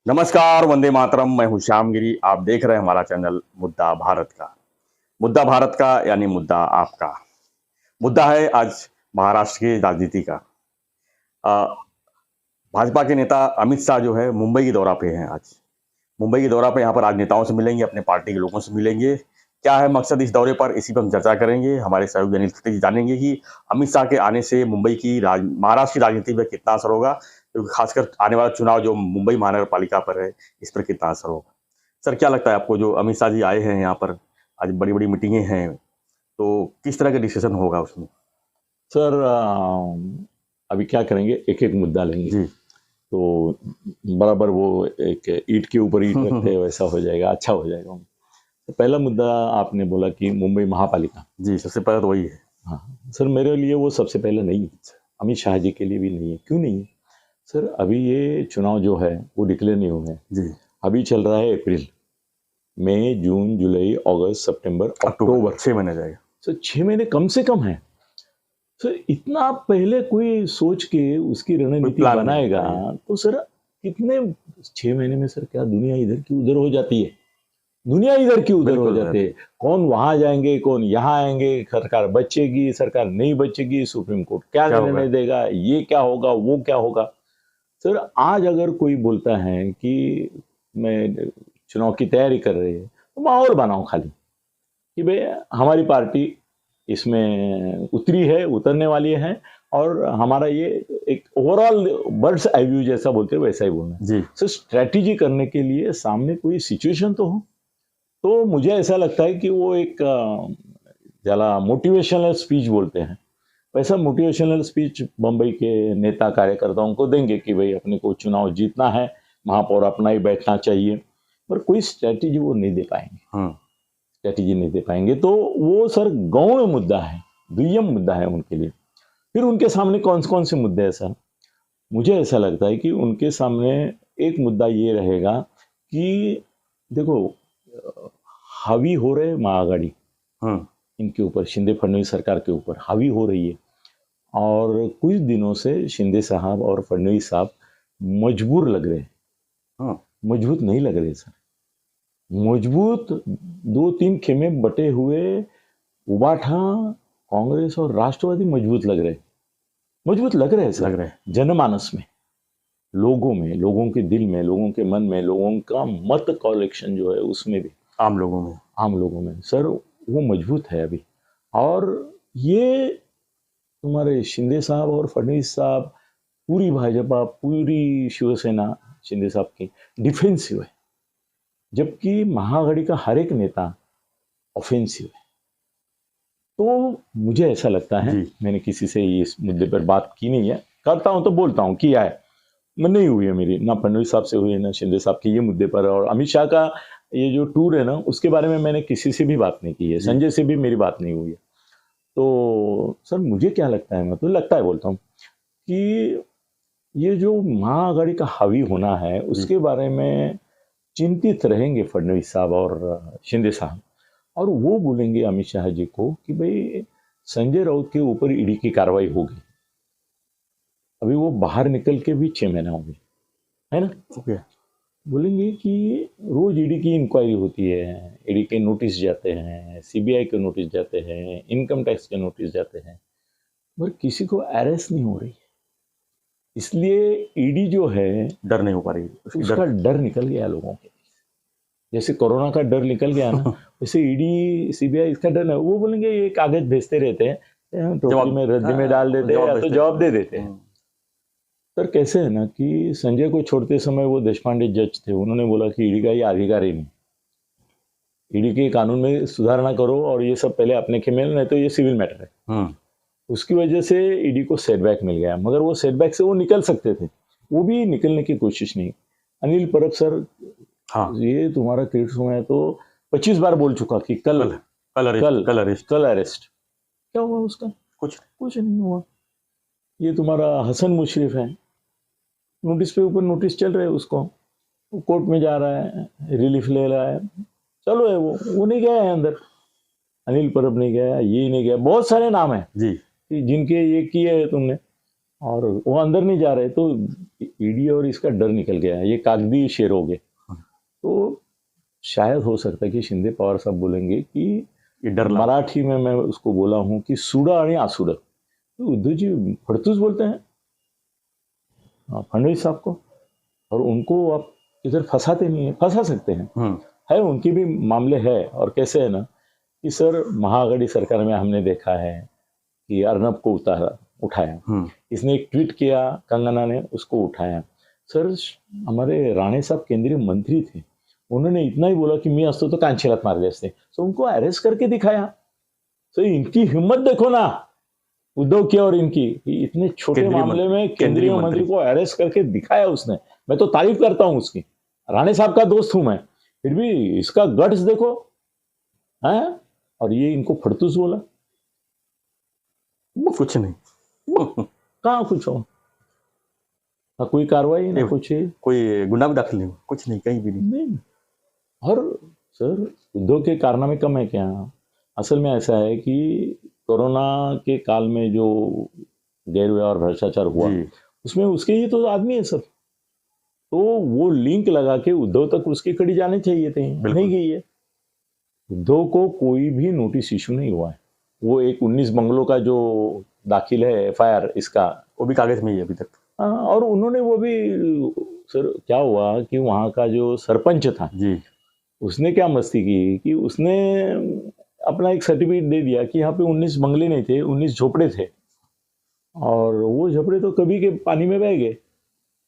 नमस्कार, वंदे मातरम। मैं हूँ श्यामगिरी। आप देख रहे हैं हमारा चैनल मुद्दा भारत का। मुद्दा भारत का यानी मुद्दा आपका। मुद्दा है आज महाराष्ट्र की राजनीति का। अ, भाजपा के नेता अमित शाह जो है मुंबई के दौरा पे हैं आज। मुंबई के दौरा पे यहाँ पर आज नेताओं से मिलेंगे, अपने पार्टी के लोगों से मिलेंगे। क्या है मकसद इस दौरे पर, इसी पर हम चर्चा करेंगे। हमारे सहयोगी अनिल खत्री जी जानेंगे कि अमित शाह के आने से मुंबई की महाराष्ट्र की राजनीति में कितना असर होगा, क्योंकि खासकर आने वाला चुनाव जो मुंबई महानगर पालिका पर है, इस पर कितना असर होगा। सर, क्या लगता है आपको, जो अमित शाह जी आए हैं यहाँ पर, आज बड़ी-बड़ी मीटिंगें हैं, तो किस तरह का डिसीजन होगा उसमें? सर अभी क्या करेंगे, एक-एक मुद्दा लेंगे। जी। तो बराबर वो एक ईंट के ऊपर ईंट रखते हैं वैसा हो जाएगा, अच्छा हो जाएगा। तो पहला मुद्दा आपने बोला कि मुंबई महापालिका। जी, सबसे पहले तो वही है। हाँ, सर मेरे लिए वो सबसे पहले नहीं है। अमित शाह जी के लिए भी नहीं है। क्यों नहीं है? सर अभी ये चुनाव जो है वो डिक्लेयर नहीं हुए हैं। जी। अभी चल रहा है अप्रैल, मई, जून, जुलाई, अगस्त, सितंबर, अक्टूबर। 6 महीने जाएगा। सर 6 महीने कम से कम है। सर इतना पहले कोई सोच के उसकी रणनीति बनाएगा तो सर कितने 6 महीने में सर क्या दुनिया इधर की उधर हो जाती है। दुनिया इधर की उधर हो जाती है। कौन वहां जाएंगे, कौन यहाँ आएंगे, सरकार बचेगी, सरकार नहीं बचेगी, सुप्रीम कोर्ट क्या निर्णय देगा, ये क्या होगा, वो क्या होगा। सर आज अगर कोई बोलता है कि मैं चुनाव की तैयारी कर रही है तो माहौल बनाओ खाली कि भाई हमारी पार्टी इसमें उतरी है, उतरने वाली है और हमारा ये एक ओवरऑल बर्ड्स आई व्यू जैसा बोलते हैं वैसा ही बोलना है। सो स्ट्रैटेजी करने के लिए सामने कोई सिचुएशन तो हो। तो मुझे ऐसा लगता है कि वो एक ज्यादा मोटिवेशनल स्पीच बोलते हैं वैसा मोटिवेशनल स्पीच बम्बई के नेता कार्यकर्ताओं को देंगे कि भाई अपने को चुनाव जीतना है, महापौर अपना ही बैठना चाहिए, पर कोई स्ट्रैटेजी वो नहीं दे पाएंगे। स्ट्रैटेजी नहीं दे पाएंगे तो वो सर गौण मुद्दा है, दुय्यम मुद्दा है उनके लिए। फिर उनके सामने कौन कौन से मुद्दे हैं सर? मुझे ऐसा लगता है कि उनके सामने एक मुद्दा ये रहेगा कि देखो हावी हो रहे महाआघाड़ी इनके ऊपर, शिंदे फडणवीस सरकार के ऊपर हावी हो रही है और कुछ दिनों से शिंदे साहब और फडणवीस साहब मजबूर लग रहे हैं। मजबूत नहीं लग रहे सर। मजबूत 2-3 खेमे बटे हुए उबाठा, कांग्रेस और राष्ट्रवादी मजबूत लग रहे हैं सर। लग रहे हैं जनमानस में, लोगों में, लोगों के दिल में, लोगों के मन में, लोगों का मत कलेक्शन जो है उसमें भी, आम लोगों में सर वो मजबूत है अभी। और ये तुम्हारे शिंदे साहब और फडणवीस साहब, पूरी भाजपा, पूरी शिवसेना शिंदे साहब की डिफेंसिव है, जबकि महाआघाड़ी का हर एक नेता ऑफेंसिव है। तो मुझे ऐसा लगता है, मैंने किसी से इस मुद्दे पर बात की नहीं है, करता हूं तो बोलता हूं किया है, नहीं हुई है मेरी, ना फडणवीस साहब से हुई है ना शिंदे साहब की ये मुद्दे पर। और अमित शाह का ये जो टूर है ना उसके बारे में मैंने किसी से भी बात नहीं की है, संजय से भी मेरी बात नहीं हुई है। तो सर मुझे क्या लगता है, मतलब लगता है बोलता हूँ कि ये जो महाआघाड़ी का हावी होना है उसके बारे में चिंतित रहेंगे फडणवीस साहब और शिंदे साहब, और वो बोलेंगे अमित शाह जी को कि भाई संजय राउत के ऊपर ईडी की कार्रवाई होगी। अभी वो बाहर निकल के भी 6 महीने हो गए है ना। बोलेंगे कि रोज ईडी की इंक्वायरी होती है, ईडी के नोटिस जाते हैं, सीबीआई के नोटिस जाते हैं, इनकम टैक्स के नोटिस जाते हैं, पर किसी को अरेस्ट नहीं हो रही है। इसलिए ईडी जो है डर नहीं हो पा रही, उसका डर निकल गया लोगों के। जैसे कोरोना का डर निकल गया ना वैसे ईडी सीबीआई इसका डर है। वो बोलेंगे ये कागज भेजते रहते हैं, टोकरी में रद्दी में डाल देते हैं या तो जवाब दे देते हैं। सर कैसे है ना कि संजय को छोड़ते समय वो देशपांडे जज थे, उन्होंने बोला कि ईडी का ये अधिकार ही नहीं, ईडी के कानून में सुधार ना करो और ये सब पहले अपने खेमे, नहीं तो ये सिविल मैटर है। उसकी वजह से ईडी को सेटबैक मिल गया, मगर वो सेटबैक से वो निकल सकते थे, वो भी निकलने की कोशिश नहीं। अनिल परब सर, ये तुम्हारा क्रिकेट में तो 25 बार बोल चुका कि कल अरेस्ट। क्या हुआ उसका? कुछ नहीं हुआ। ये तुम्हारा हसन मुशरिफ है, नोटिस पे ऊपर नोटिस चल रहे हैं उसको, वो कोर्ट में जा रहा है, रिलीफ ले रहा है, चलो है वो नहीं गया है अंदर। अनिल परब नहीं गया, ये नहीं गया, बहुत सारे नाम है जी जिनके ये किए है तुमने, और वो अंदर नहीं जा रहे, तो ईडी और इसका डर निकल गया, ये कागदी शेर हो गए। तो शायद हो सकता है कि शिंदे पवार साहब बोलेंगे कि ये डर मराठी में मैं उसको बोला हूं कि सुडा आणि आसुडा, तो उद्धव जी फड़तूस बोलते हैं फडणवीस साहब को, और उनको आप इधर फंसाते नहीं है, फंसा सकते हैं। है उनकी भी मामले है। और कैसे है ना कि सर, महाआघाड़ी सरकार में हमने देखा है कि अर्नब को उठाया, इसने एक ट्वीट किया, कंगना ने उसको उठाया। सर, हमारे राणे साहब केंद्रीय मंत्री थे, उन्होंने इतना ही बोला कि मैं असतो तो कांचेलात मारले असते, तो उनको अरेस्ट करके दिखाया। तो इनकी हिम्मत देखो ना, उद्धव की और इनकी, इतने छोटे मामले में केंद्रीय मंत्री को अरेस्ट करके दिखाया उसने। मैं तो तारीफ करता हूं उसकी, राणे साहब का दोस्त हूं मैं, फिर भी इसका गट्स देखो है। और ये इनको फड़तूस बोला, कुछ नहीं कहाँ कुछ हो ना, कोई कार्रवाई ना कुछ, कोई गुनाह भी दाखिल नहीं, कुछ नहीं, कहीं भी नहीं। और सर, उद्धव के कारनामे कम है क्या? असल में ऐसा है कि कोरोना के काल में जो गैरव्यवहार भ्रष्टाचार हुआ, उसमें उसके ही तो आदमी है सब, तो वो लिंक लगा के उद्धव तक उसकी कड़ी जाने चाहिए थे, नहीं गई है। उद्धव को कोई भी नोटिस इशू नहीं हुआ है। वो एक 19 बंगलों का जो दाखिल है एफआईआर, इसका वो भी कागज में ही है अभी तक। और उन्होंने वो भी, सर क्या हुआ कि वहाँ का जो सरपंच था जी, उसने क्या मस्ती की कि उसने अपना एक सर्टिफिकेट दे दिया कि यहाँ पे 19 बंगले नहीं थे, 19 झोपड़े थे, और वो झोपड़े तो कभी के पानी में बह गए,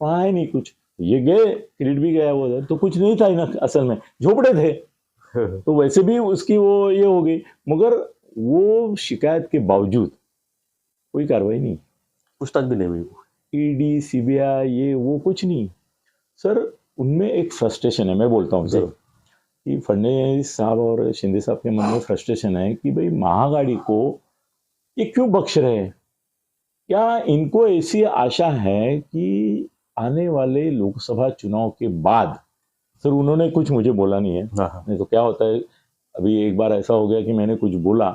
वहाँ है नहीं कुछ। ये गए, क्रेडिट भी गया वो, तो कुछ नहीं था ना, असल में झोपड़े थे। तो वैसे भी उसकी वो ये हो गई, मगर वो शिकायत के बावजूद कोई कार्रवाई नहीं, पूछताछ भी नहीं हुई। ईडी, सीबीआई, ये वो कुछ नहीं। सर, उनमें एक फ्रस्ट्रेशन है, मैं बोलता हूँ सर कि फडणवीस साहब और शिंदे साहब के मन में फ्रस्ट्रेशन है कि भाई महाआघाड़ी को ये क्यों बख्श रहे हैं? क्या इनको ऐसी आशा है कि आने वाले लोकसभा चुनाव के बाद, सर उन्होंने कुछ मुझे बोला नहीं है, नहीं तो क्या होता है, अभी एक बार ऐसा हो गया कि मैंने कुछ बोला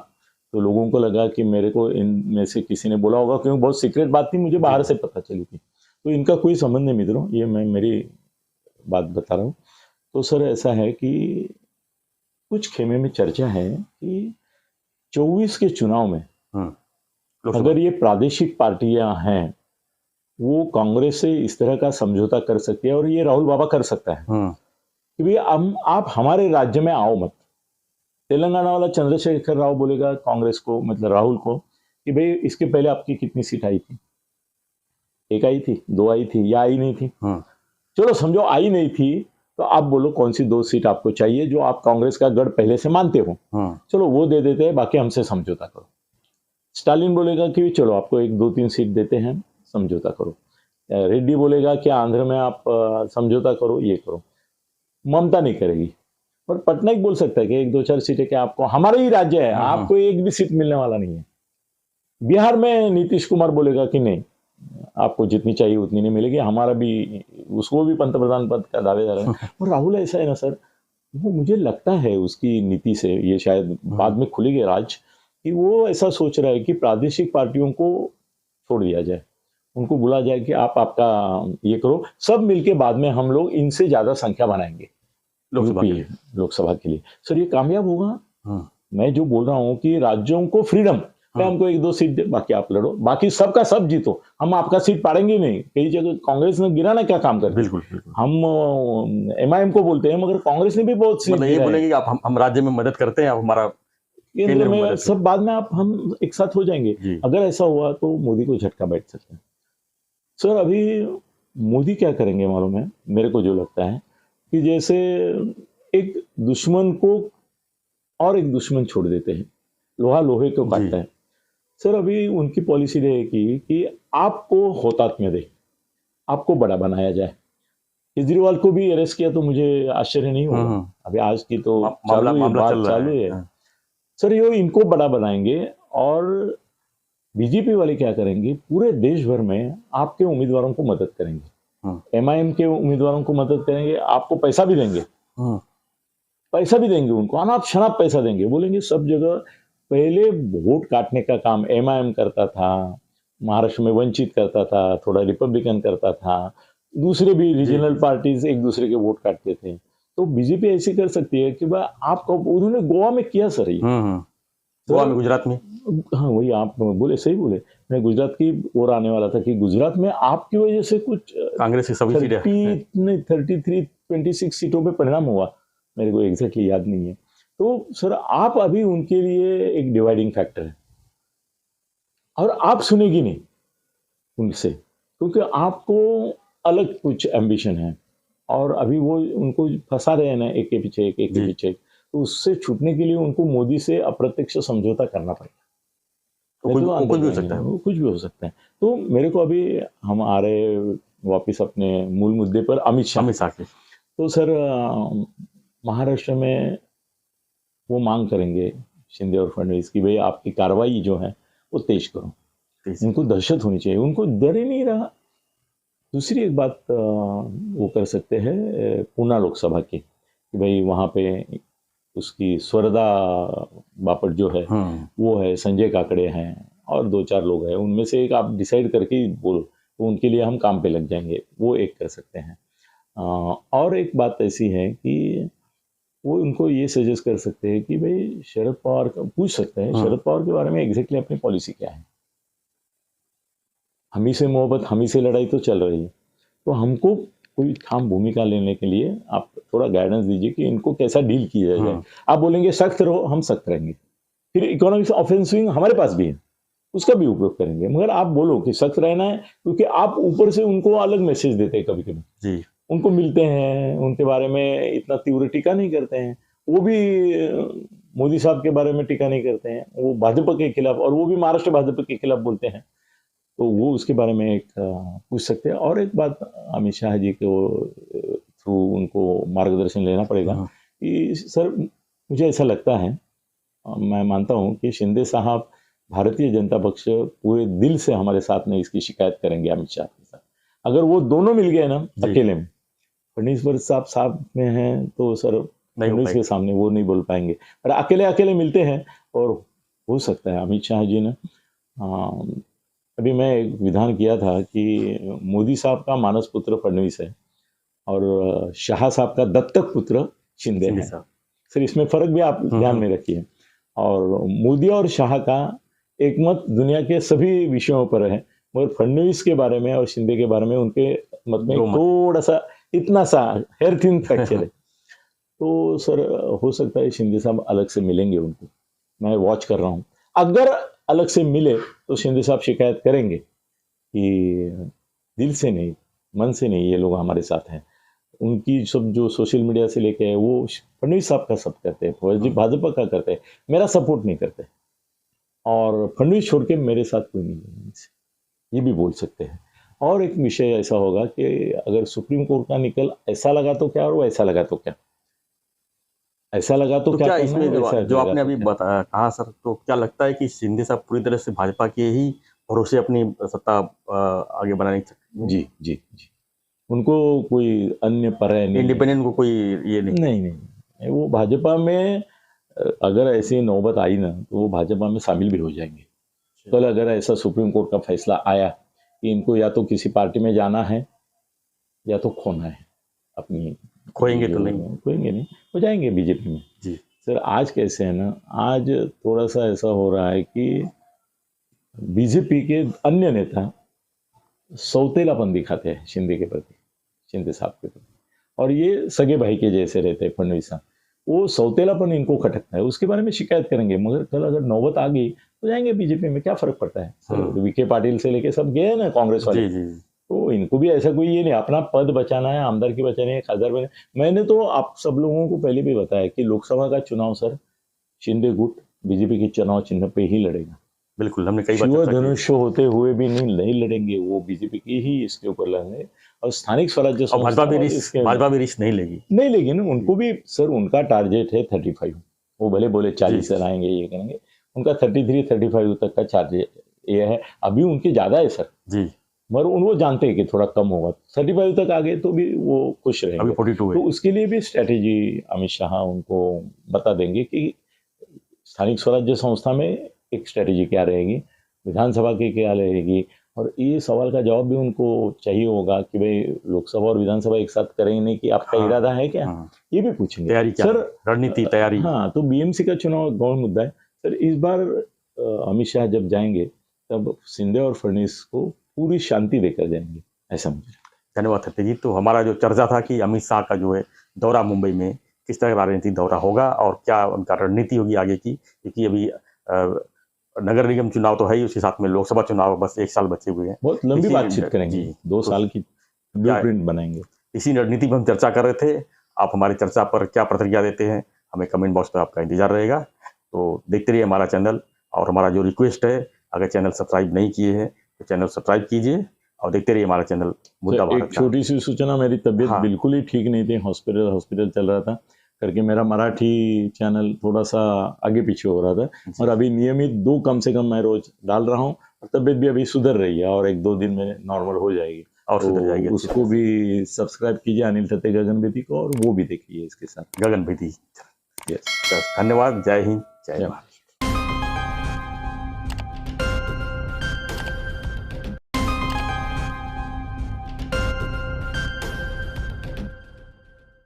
तो लोगों को लगा कि मेरे को इनमें से किसी ने बोला होगा, क्योंकि बहुत सीक्रेट बात थी, मुझे बाहर से पता चली थी। तो इनका कोई संबंध नहीं मित्रों, ये मैं मेरी बात बता रहा हूँ। तो सर ऐसा है कि कुछ खेमे में चर्चा है कि 24 के चुनाव में अगर ये प्रादेशिक पार्टियां हैं, वो कांग्रेस से इस तरह का समझौता कर सकती है, और ये राहुल बाबा कर सकता है कि भाई आप हमारे राज्य में आओ मत। तेलंगाना वाला चंद्रशेखर राव बोलेगा कांग्रेस को, मतलब राहुल को, कि भाई इसके पहले आपकी कितनी सीट आई थी? 1 आई थी, 2 आई थी, या आई नहीं थी? चलो समझो आई नहीं थी, तो आप बोलो कौन सी 2 सीट आपको चाहिए जो आप कांग्रेस का गढ़ पहले से मानते हो, चलो वो दे देते हैं, बाकी हमसे समझौता करो। स्टालिन बोलेगा कि चलो आपको 1, 2, 3 सीट देते हैं, समझौता करो। रेड्डी बोलेगा कि आंध्र में आप समझौता करो, ये करो। ममता नहीं करेगी, और पटनायक बोल सकता है कि 1, 2, 4 सीटें क्या आपको, हमारा ही राज्य है, आपको एक भी सीट मिलने वाला नहीं है। बिहार में नीतीश कुमार बोलेगा कि नहीं, आपको जितनी चाहिए उतनी नहीं मिलेगी, हमारा भी, उसको भी पंतप्रधान पद का दावेदार है। और राहुल ऐसा है ना सर, वो मुझे लगता है उसकी नीति से, ये शायद बाद में खुलेगी राज, कि वो ऐसा सोच रहा है कि प्रादेशिक पार्टियों को छोड़ दिया जाए, उनको बुला जाए कि आप आपका ये करो, सब मिलके बाद में हम लोग इनसे ज्यादा संख्या बनाएंगे लोकसभा के लिए। सर ये कामयाब होगा। मैं जो बोल रहा हूँ कि राज्यों को फ्रीडम, हमको 1, 2 सीट दे, बाकी आप लड़ो, बाकी सबका सब जीतो, हम आपका सीट पाड़ेंगे नहीं। कई जगह कांग्रेस ने गिराना क्या काम कर, बिल्कुल हम एमआईएम को बोलते हैं, मगर कांग्रेस ने भी बहुत सीट, मतलब ये बोलेंगे आप हम राज्य में मदद करते हैं, आप हमारा केंद्र में, सब बाद में आप हम एक साथ हो जाएंगे। अगर ऐसा हुआ तो मोदी को झटका बैठ सकता है। सर अभी मोदी क्या करेंगे मालूम है, मेरे को जो लगता है कि जैसे एक दुश्मन को और एक दुश्मन छोड़ देते हैं, लोहा लोहे को काटता है। सर अभी उनकी पॉलिसी रहेगी कि आपको होतात्म्य दे, आपको बड़ा बनाया जाए। केजरीवाल को भी अरेस्ट किया तो मुझे आश्चर्य नहीं होगा, अभी आज की तो चालू है। सर ये इनको बड़ा बनाएंगे, और बीजेपी वाले क्या करेंगे, पूरे देश भर में आपके उम्मीदवारों को मदद करेंगे, एमआईएम के उम्मीदवारों को मदद करेंगे, आपको पैसा भी देंगे, उनको अनाप शनाप पैसा देंगे। बोलेंगे सब जगह पहले वोट काटने का काम एमआईएम करता था, महाराष्ट्र में वंचित करता था, थोड़ा रिपब्लिकन करता था, दूसरे भी रीजनल पार्टीज एक दूसरे के वोट काटते थे। तो बीजेपी ऐसी कर सकती है कि भाई आपका, उन्होंने गोवा में किया सर ये। गोवा में, गुजरात में। हाँ, वही आप बोले, सही बोले। मैं गुजरात की ओर आने वाला था कि गुजरात में आपकी वजह से कुछ कांग्रेस की सभी सीटें 26 सीटों पे परिणाम हुआ, मेरे को एग्जैक्टली याद नहीं है। तो सर आप अभी उनके लिए एक डिवाइडिंग फैक्टर है, और आप सुनेगी नहीं उनसे, क्योंकि आपको अलग कुछ एम्बिशन है, और अभी वो उनको फंसा रहे हैं ना, एक के पीछे एक, एक के पीछे एक। तो उससे छूटने के लिए उनको मोदी से अप्रत्यक्ष समझौता करना पड़ेगा। कुछ भी हो सकता है, कुछ भी हो सकता है। तो मेरे को अभी हम आ रहे वापिस अपने मूल मुद्दे पर, अमित शाह के। तो सर महाराष्ट्र में वो मांग करेंगे शिंदे और फडणवीस की, भाई आपकी कार्रवाई जो है वो तेज करो, इनको दहशत होनी चाहिए, उनको डर ही नहीं रहा। दूसरी एक बात वो कर सकते हैं पूना लोकसभा की, कि भाई वहाँ पे उसकी स्वरदा बापट जो है वो है, संजय काकड़े हैं, और 2-4 लोग हैं, उनमें से एक आप डिसाइड करके बोलो, तो उनके लिए हम काम पे लग जाएंगे, वो एक कर सकते हैं। और एक बात ऐसी है कि वो उनको ये सजेस्ट कर सकते हैं कि भाई शरद पवार का पूछ सकते हैं, शरद पवार के बारे में एग्जैक्टली अपनी पॉलिसी क्या है। हम ही से मोहब्बत, हम ही से लड़ाई तो चल रही है, तो हमको कोई ठाम भूमिका लेने के लिए आप थोड़ा गाइडेंस दीजिए कि इनको कैसा डील किया जाए। आप बोलेंगे सख्त रहो, हम सख्त रहेंगे, फिर इकोनॉमिक ऑफेंसिव हमारे पास भी है, उसका भी उपयोग करेंगे, मगर आप बोलो कि सख्त रहना है, क्योंकि आप ऊपर से उनको अलग मैसेज देते हैं, कभी कभी उनको मिलते हैं, उनके बारे में इतना तीव्र टीका नहीं करते हैं, वो भी मोदी साहब के बारे में टीका नहीं करते हैं, वो भाजपा के खिलाफ, और वो भी महाराष्ट्र भाजपा के खिलाफ बोलते हैं, तो वो उसके बारे में एक पूछ सकते हैं। और एक बात अमित शाह जी के थ्रू उनको मार्गदर्शन लेना पड़ेगा कि सर मुझे ऐसा लगता है, मैं मानता हूं कि शिंदे साहब भारतीय जनता पक्ष पूरे दिल से हमारे साथ में इसकी शिकायत करेंगे अमित शाह के साथ। अगर वो दोनों मिल गए ना अकेले में, फडणवीस साहब में हैं तो सर फडणवीस के सामने वो नहीं बोल पाएंगे, पर अकेले अकेले मिलते हैं, और हो सकता है अमित शाह जी ने अभी मैं एक विधान किया था कि मोदी साहब का मानस पुत्र फडणवीस है, और शाह साहब का दत्तक पुत्र शिंदे है। सर इसमें फर्क भी आप ध्यान में रखिए। और मोदी और शाह का एक मत दुनिया के सभी विषयों पर है, मगर फडणवीस के बारे में और शिंदे के बारे में उनके मत में थोड़ा सा, इतना सा हेयर थिन फ्रैक्चर है। तो सर हो सकता है शिंदे साहब अलग से मिलेंगे उनको, मैं वॉच कर रहा हूँ। अगर अलग से मिले तो शिंदे साहब शिकायत करेंगे कि दिल से नहीं, मन से नहीं, ये लोग हमारे साथ हैं। उनकी सब जो सोशल मीडिया से लेके वो फडणवीस साहब का सब करते हैं, भाजपा का करते हैं, मेरा सपोर्ट नहीं करते, और फडणवीस छोड़ के मेरे साथ कोई नहीं है, ये भी बोल सकते हैं। और एक विषय ऐसा होगा कि अगर सुप्रीम कोर्ट का निकल ऐसा लगा तो क्या, और वो ऐसा लगा तो क्या, ऐसा लगा तो क्या इसमें जो आपने अभी बताया कहा सर, तो क्या लगता है कि शिंदे साहब पूरी तरह से भाजपा के ही भरोसे अपनी सत्ता आगे बनाने की? जी जी जी, उनको कोई अन्य पर्याय नहीं, इंडिपेंडेंट को कोई ये नहीं, वो भाजपा में अगर ऐसी नौबत आई ना तो वो भाजपा में शामिल भी हो जाएंगे। कल अगर ऐसा सुप्रीम कोर्ट का फैसला आया कि इनको या तो किसी पार्टी में जाना है या तो खोना है, अपनी खोएंगे तो नहीं, हो जाएंगे बीजेपी में। जी सर आज कैसे है ना, आज थोड़ा सा ऐसा हो रहा है कि बीजेपी के अन्य नेता सौतेलापन दिखाते हैं शिंदे के प्रति, शिंदे साहब के प्रति, और ये सगे भाई के जैसे रहते हैं फडणवीस साहब, वो सौतेलापन इनको खटकता है, उसके बारे में शिकायत करेंगे। मगर कल अगर नौबत आ गई तो जाएंगे बीजेपी में, क्या फर्क पड़ता है सर, विखे पाटिल से लेके सब गए ना कांग्रेस वाले। तो इनको भी ऐसा कोई ये नहीं, अपना पद बचाना है, आमदार की बचानी है, खासदार बचाना। मैंने तो आप सब लोगों को पहले भी बताया कि लोकसभा का चुनाव सर शिंदे गुट बीजेपी के चुनाव चिन्ह पे ही लड़ेगा। बिल्कुल, हमने कई बार शिव धनुष होते हुए भी नहीं लड़ेंगे, वो बीजेपी की ही इसके ऊपर लड़ेंगे। और स्थानिक स्वराज्य भाजपा भी रिस्क नहीं लेगी ना, उनको भी सर उनका टारगेट है 35, वो भले बोले 40 से लाएंगे, ये करेंगे, उनका 33-35 तक का टारगेट ये है। अभी उनके ज्यादा है सर जी, मगर वो जानते हैं कि थोड़ा कम होगा, 35 तक आ गए तो भी वो खुश रहेंगे। अभी 42 है। तो उसके लिए भी स्ट्रेटेजी अमित शाह उनको बता देंगे कि स्थानिक स्वराज्य संस्था में एक स्ट्रेटेजी क्या रहेगी, विधानसभा की क्या रहेगी, और ये सवाल का जवाब भी उनको चाहिए होगा कि भाई लोकसभा और विधानसभा एक साथ करेंगे नहीं, कि आपका हाँ, इरादा है क्या, हाँ, ये भी पूछेंगे तैयारी क्या सर। है? रणनीति तैयारी। हाँ, तो बीएमसी का चुनाव गौण मुद्दा है सर। इस बार अमित शाह जब जाएंगे तब शिंदे और फडणवीस को पूरी शांति देकर जाएंगे, ऐसा मुझे लगता है। धन्यवाद सत्यजीत जी। तो हमारा जो चर्चा था कि अमित शाह का जो है दौरा मुंबई में किस तरह का राजनीतिक दौरा होगा और क्या उनका रणनीति होगी आगे की, क्योंकि अभी नगर निगम चुनाव तो है ही, उसके साथ में लोकसभा चुनाव बस 1 साल बचे हुए हैं। बहुत लंबी इसी बातचीत करेंगे, जी, 2 तो साल की ब्लूप्रिंट बनाएंगे। इसी रणनीति पर हम चर्चा कर रहे थे। आप हमारी चर्चा पर क्या प्रतिक्रिया देते हैं, हमें कमेंट बॉक्स पर आपका इंतजार रहेगा। तो देखते रहिए हमारा चैनल, और हमारा जो रिक्वेस्ट है, अगर चैनल सब्सक्राइब नहीं किए हैं तो चैनल सब्सक्राइब कीजिए और देखते रहिए हमारा चैनल मुद्दा तो भारत एक का। छोटी सी सूचना, मेरी तबीयत हाँ। बिल्कुल ही ठीक नहीं थी, हॉस्पिटल चल रहा था करके मेरा मराठी चैनल थोड़ा सा आगे पीछे हो रहा था, और अभी नियमित 2 कम से कम मैं रोज डाल रहा हूँ, और तबीयत भी अभी सुधर रही है, और 1-2 दिन में नॉर्मल हो जाएगी, और सुधर जाएगी तो अच्छी उसको तरह भी सब्सक्राइब कीजिए, अनिल थत्ते गगन बेदी को, और वो भी देखिए इसके साथ। से। गगन बेदी। यस, धन्यवाद। जय हिंद, जय भारत।